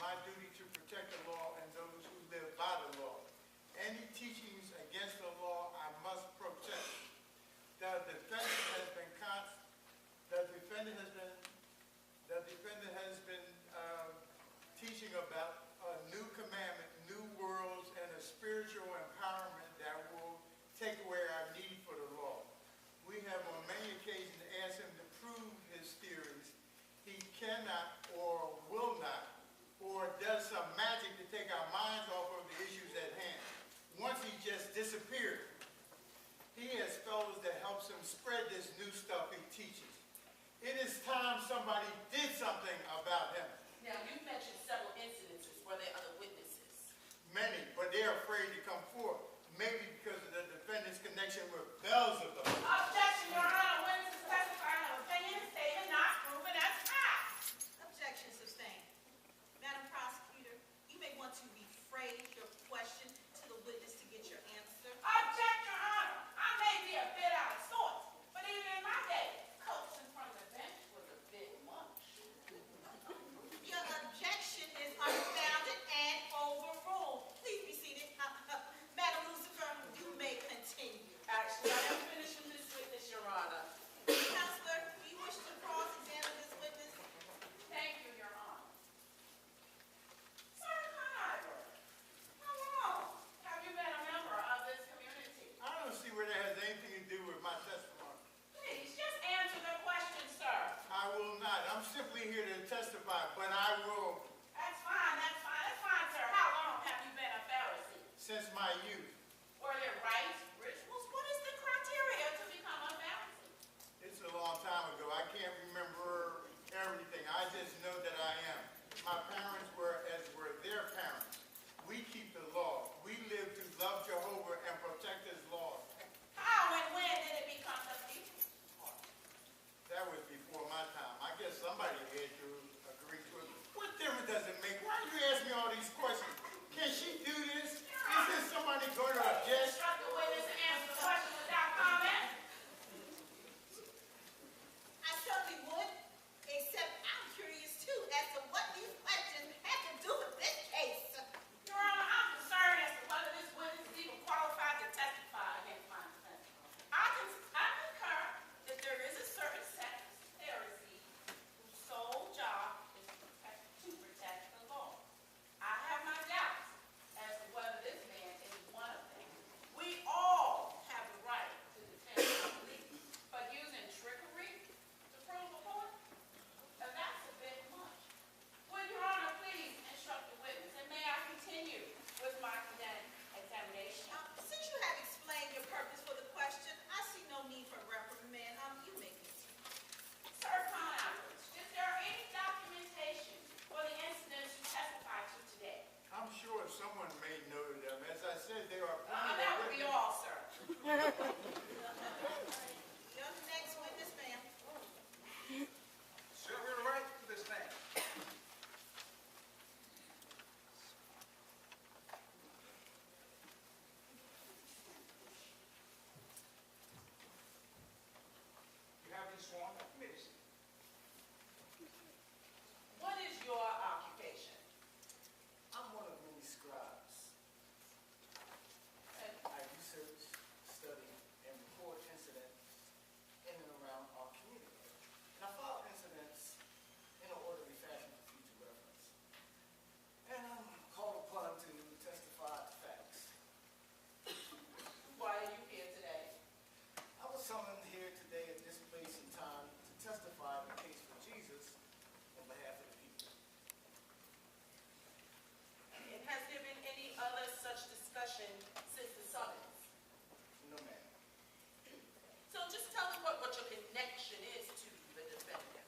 my duty to protect the law and those who live by the law. Any teachings against the law I must protest. The defendant has been teaching about a new commandment, new worlds, and a spiritual empowerment that will take away our need for the law. We have on many occasions asked him to prove his theories. He cannot or will not, or does some magic to take our minds off of the issues at hand. Once he just disappeared. He has fellows that helps him spread this new stuff he teaches. It is time somebody did something about him. Now, you mentioned several incidences. Were there other witnesses? Many, but they're afraid to come forward. Maybe because of the defendant's connection with Beelzebub. Objection, Your Honor. Witnesses testifying of opinion statement not proven as fact. Objection sustained. Madam Prosecutor, you may want to rephrase your question to the witness to get your answer. Object, Your Honor. I may be a bit out of sorts, but even in my day, coats in front of the bench was a bit much. Your objection is unfounded and overruled. Please be seated. Madam Lucifer, you may continue. Actually, I am finishing this witness, Your Honor. Counselor, do you wish to cross-examine this witness? Thank you, Your Honor. Sir Conover, how long have you been a member of this community? I don't see where that has anything to do with my testimony. Please, just answer the question, sir. I will not. I'm simply here to testify, but I will That's fine, sir. How long have you been a Pharisee? since my youth. Were there rites, rituals? What is the criteria to become a Pharisee? It's a long time ago. I can't remember everything. I just know that I am. My parents were as were their parents. We keep the law. We live to love Jehovah and protect his law. How and when did it become the people's part? That was before my time. I guess somebody had to agree to it. What difference does it make? Why do you ask me all these questions? Can she do this? Is this somebody going to object? Instruct the witness to answer the question without comment. I certainly would, except I'm curious too as to what these questions have to do with this case. Your Honor, I'm concerned as to whether this witness is even qualified to testify against my defense. I concur that there is a certain sect of Pharisees whose sole job is to protect the law. I have my doubts as to whether this man is one of them. We all have the right to defend our belief, but using trickery to prove a point, that's a bit much. Will Your Honor please instruct the witness, and may I continue with my examination? Since you have explained your purpose for the question, I see no need for reprimand. You may continue. Sir Conover, is there any documentation for the incidents you testified to today? I'm sure someone made note of them. As I said, there are plenty That of would be witnesses. all, sir. Your next witness, ma'am. Sir, we're right for this man. You have been sworn. You may be seated. What is your occupation? I'm one of many scribes. And I research, study, and record incidents in and around our community. And I file incidents in an orderly fashion for future reference. And I'm called upon to testify to facts. why are you here today? I was summoned here today at this place and time to testify in the case for Jesus on behalf of the people. And has there been any other such discussion since the summons? No, ma'am. So just tell us what your connection is to the defendant.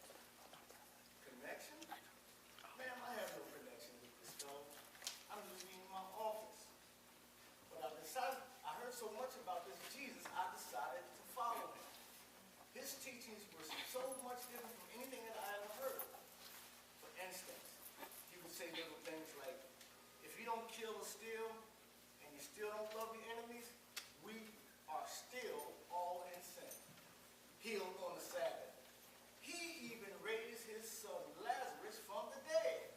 Connection? Ma'am, I have no connection with this fellow. I'm just in my office. But I heard so much about this Jesus, I decided to follow him. His teachings were so much different from anything that I ever heard. For instance, he would say little things like, if you don't kill or steal, and you still don't love your enemies, we are still all in sin. Healed on the Sabbath. He even raised his son Lazarus from the dead.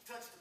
Touched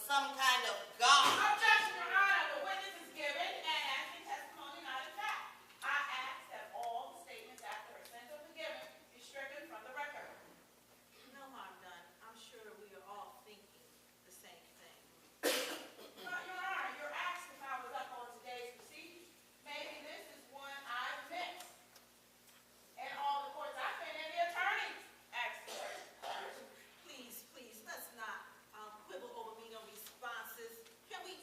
some kind of God. Objection, Your Honor. The witness is given and asking testimony not in fact. I ask that all the statements after her sentence are given be stricken from the record. No harm done. I'm sure we are all thinking the same thing. Your Honor, you're asking if I was up on today's proceedings. Maybe this is one I've missed. In all the courts I've been in, the attorneys asked me. Please, let's not quibble over me no responses. Can we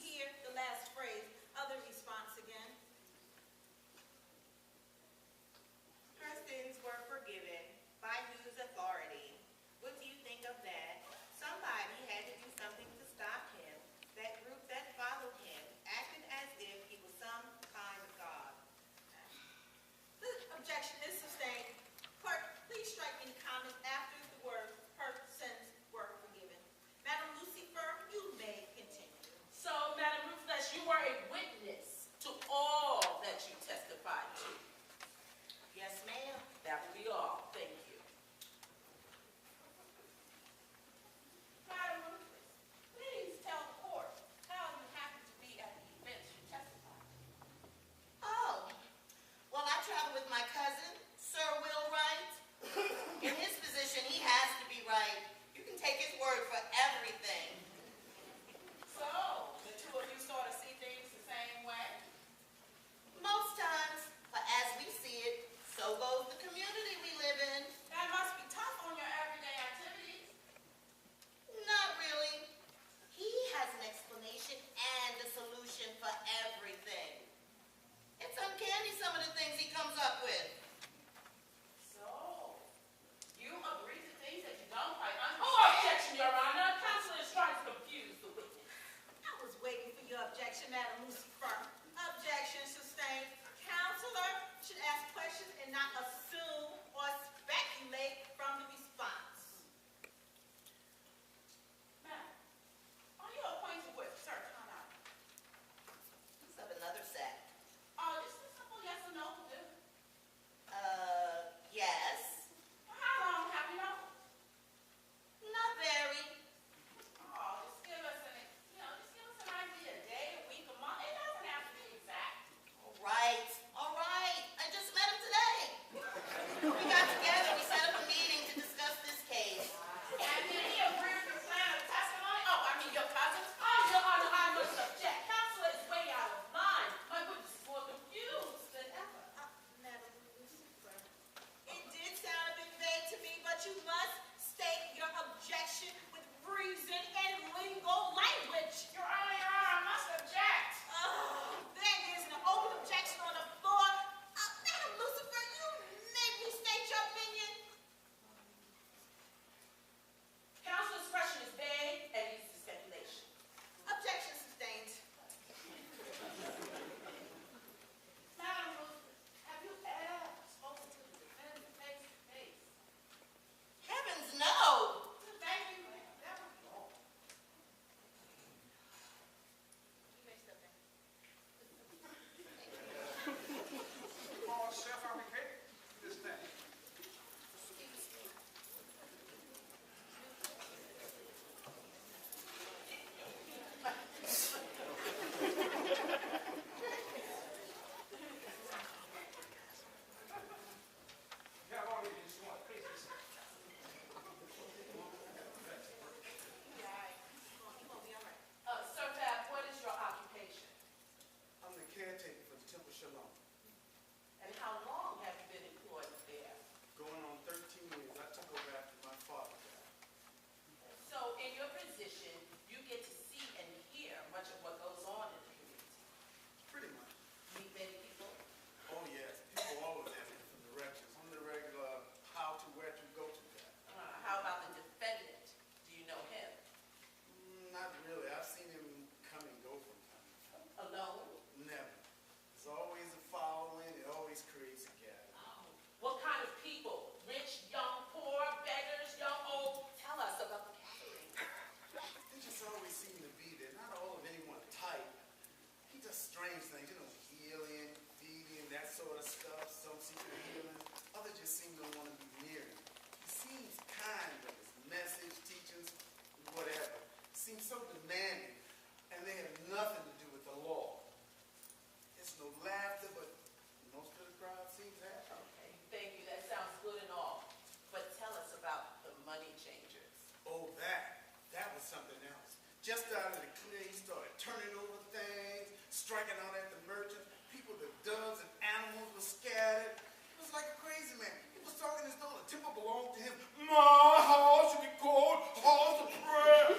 striking out at the merchants. People, the doves and animals were scattered. It was like a crazy man. He was talking as though the temple belonged to him. My house should be called house of prayer.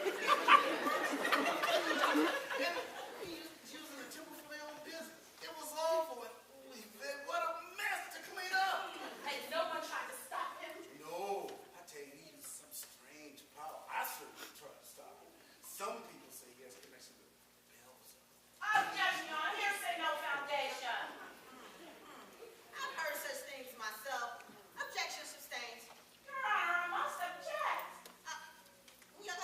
And he was using the temple for their own business. It was awful. And holy man, what a mess to clean up. And no one tried to stop him. No, I tell you, he used some strange power. I certainly tried to stop him. Some people say he has a connection with Bells. Objection, hearsay, no foundation. I've heard such things myself. Objection sustained. Your Honor, I must object. We are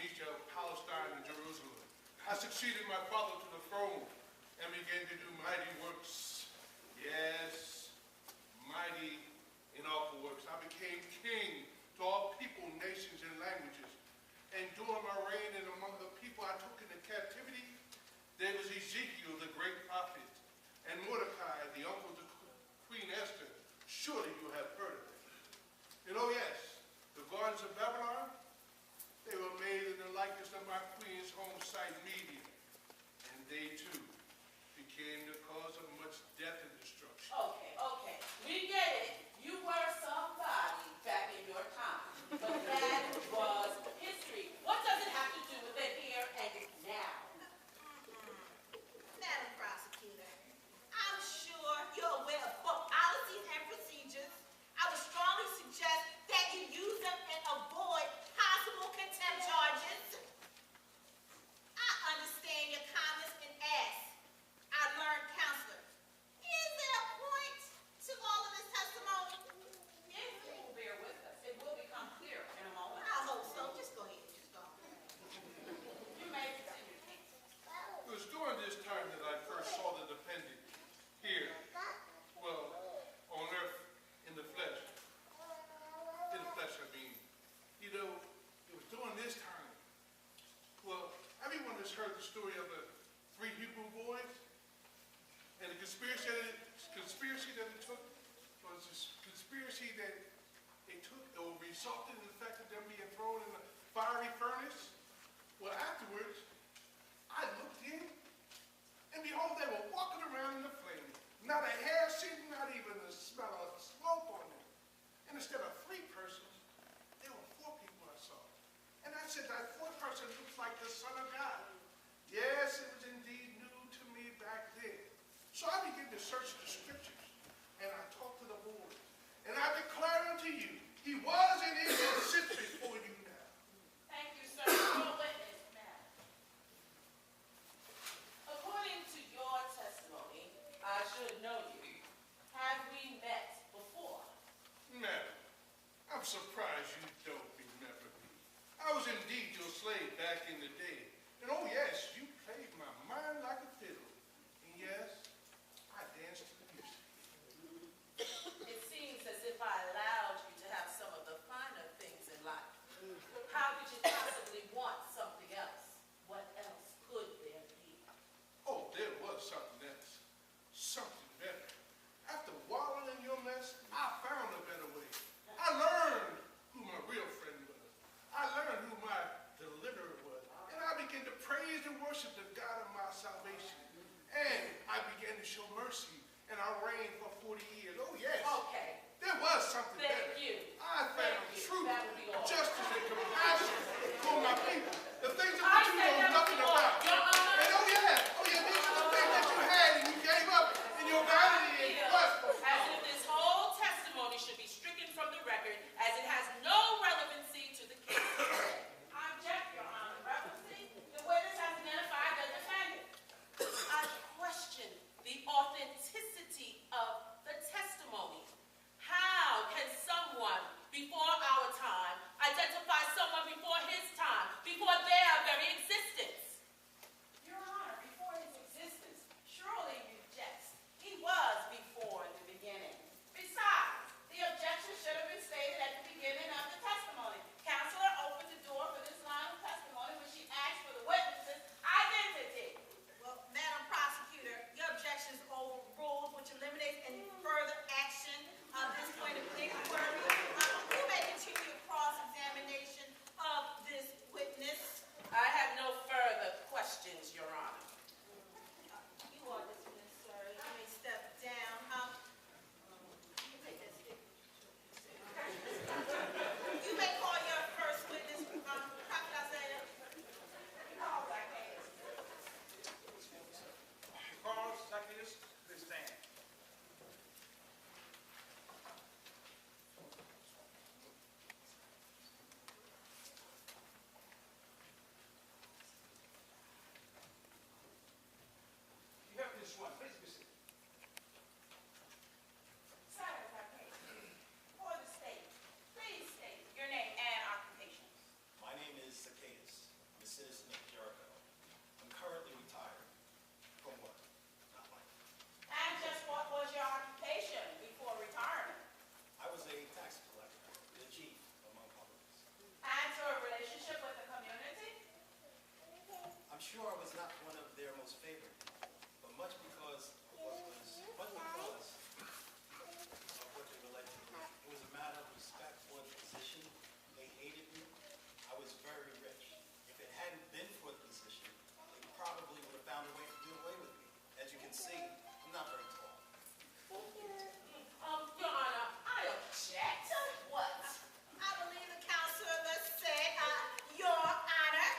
Phoenicia, Palestine, and Jerusalem. I succeeded my father to the throne and began to do mighty works. Yes, mighty and awful works. I became king to all people, nations, and languages. And during my reign and among the people I took into captivity, there was Ezekiel, the great prophet, and Mordecai, the uncle to Queen Esther. Surely you have heard of them. And oh yes, the gardens of Babylon, they were made in the likeness of my queen's home site, Media. And they too became the cause of much death and destruction. Okay, we get it. You were somebody back in your time, but that was history. What does it have to do with the here and now? Madam Prosecutor, I'm sure you're aware of both policies and procedures. I would strongly suggest that you use them and avoid possible contempt charges. I understand your comments and ask. I learned counselor. Is there a point to all of this testimony? If you will bear with us, it will become clear in a moment. I hope so. Just go ahead. You may continue. It was during this time that I first saw the dependent here, well, on earth, in the flesh. In the flesh, I mean. You know, it was during this time. Well, everyone has heard the story of the 3 Hebrew boys, and the conspiracy that it took was this conspiracy that it took that resulted in the fact of them being thrown in a fiery furnace. Well, afterwards, I looked in, and behold, they were walking around in the flame. Not a hair seen, not even a smell of smoke on them. And instead of 3 persons, there were 4 people I saw. And I said, that 4th person looks like the Son of God. Yes, it was indeed new to me back then. So I began to search the scriptures, and I talked to the board. And I declare unto you, he was and is and sits before you now. Thank you, sir. Your witness, ma'am. According to your testimony, I should know you. Have we met before? Madam, I'm surprised you don't remember me. I was indeed your slave back in the day. And oh yes, you played my mind like a fiddle. And yes, I danced to the music. It seems as if I allowed you to have some of the finer things in life. How could you possibly want something else? What else could there be? Oh, there was something else. Something better. After wallowing in your mess, I found a better way. I learned who my real friend was. I learned who my deliverer was. And I began to praise and worship the God of my salvation. And I began to show mercy, and I reigned for 40 years. Oh, yes. Okay. There was something better. Thank you. I found Thank you. truth, That would be all. justice, and compassion for my people. The things that I you said know that nothing was all. about. Your Honor. And oh yeah, these are the things that you had and you gave up in your vanity and I lust. feel as if this whole testimony should be stricken from the record, as it has no relevancy to the case. I object, Your Honor. Relevancy? The witness has identified the defendant. I question the authenticity of sure I was not one of their most favored people, but much because of what they related to me. It was a matter of respect for the position. They hated me. I was very rich. If it hadn't been for the position, they probably would have found a way to do away with me. As you can see, I'm not very tall. Your Honor, I object. What? I believe the counselor said, Your Honor,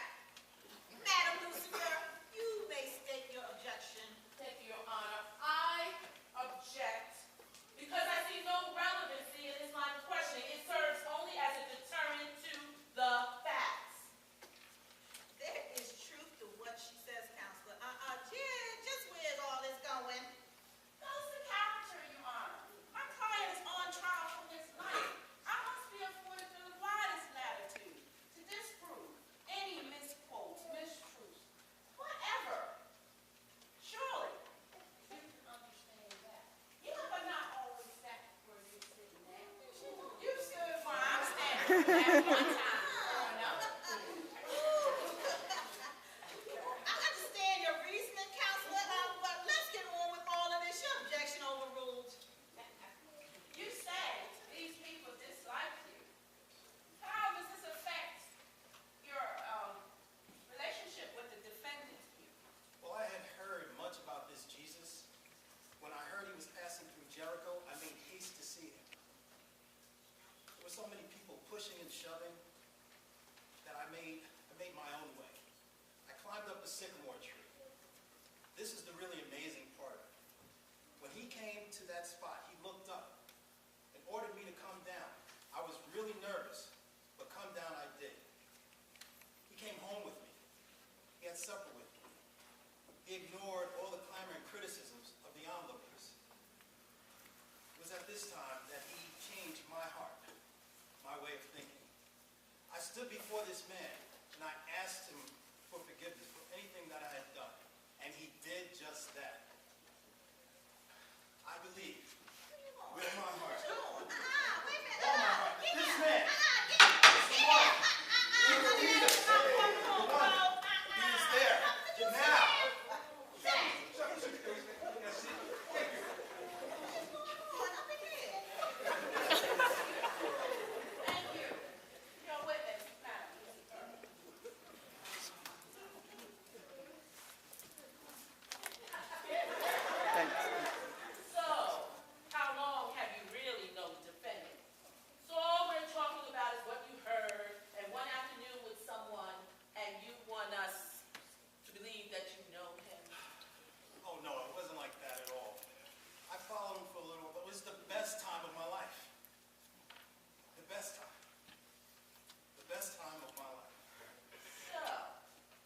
Madam Lucifer, you may state your objection. Thank you, Your Honor. I object because I see no relevancy in this line of questioning. It serves only as a deterrent to the facts. There is truth to what she says, counselor. Just where's all this going? Goes to character, Your Honor. My client is on trial for his life. I must be afforded the widest latitude to disprove any misquotes, mistruths, whatever. Surely, you can understand that. You are not always sat where you're sitting now. You stood where I'm standing at one time. I understand your reasoning, counselor, but let's get on with all of this. Your objection overruled. You say these people dislike you. How does this affect your relationship with the defendant here? Well, I had heard much about this Jesus. When I heard he was passing through Jericho, I made haste to see him. There were so many people pushing and shoving that I made my own way. I climbed up a sycamore tree. This is the really amazing part. When he came to that spot, he looked up and ordered me to come down. I was really nervous, but come down I did. He came home with me. He had supper with me. He ignored all the clamor and criticisms of the onlookers. It was at this time that he changed my heart, my way of thinking. I stood before this man and I asked him for forgiveness for anything that I had done, and he did just that. I believe with my heart, Wait a minute. all my heart, that this man he is there now. Thank you. Your witness, Madam Lucifer. So, how long have you really known the defendant? So all we're talking about is what you heard and one afternoon with someone, and you want us to believe that you know him. Oh no, it wasn't like that at all. I followed him for a little, but it was the best time of my life. The best time. The best time of my life. So,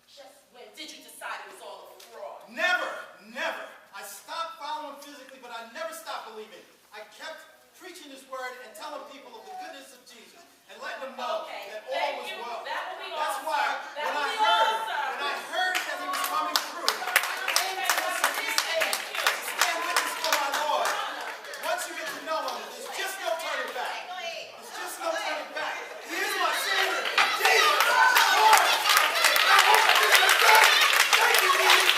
just when did you decide it was all a fraud? Never, never. I stopped following physically, but I never stopped believing. I kept preaching his word and telling people of the goodness of Jesus and letting them know Okay, that all thank was you. well. That will be all, That's why sir. That when will I be all, heard sir. that he was coming through, I came to this stage to stand witness for my Lord. Once you get to know him, there's just no turning back. There's just no turning back. He is my Savior. Jesus, Lord. I hope this is good. Thank you, Jesus.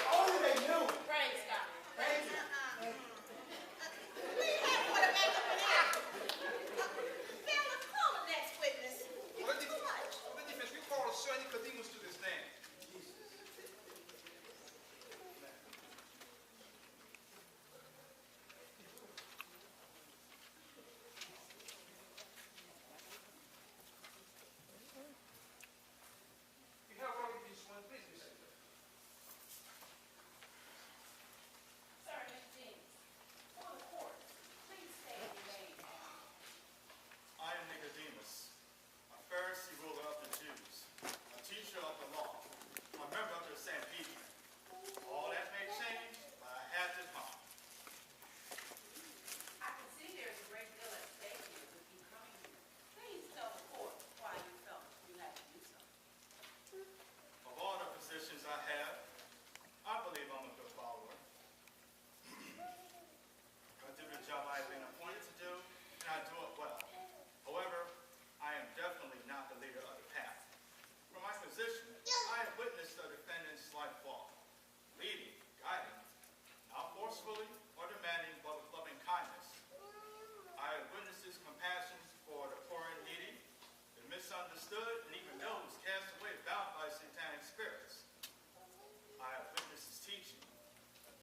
Only they knew. Praise God. Thank you. We have what a make up an act. Philip, call the next witness. Let Too much. the defense, we call Sir Nicodemus to the stand. You have already been sworn, please be seated. Sir, Nicodemus, for the court, please state your name. I am Nicodemus, a Pharisee ruler of the Jews, a teacher of the law, a member of the Sanhedrin.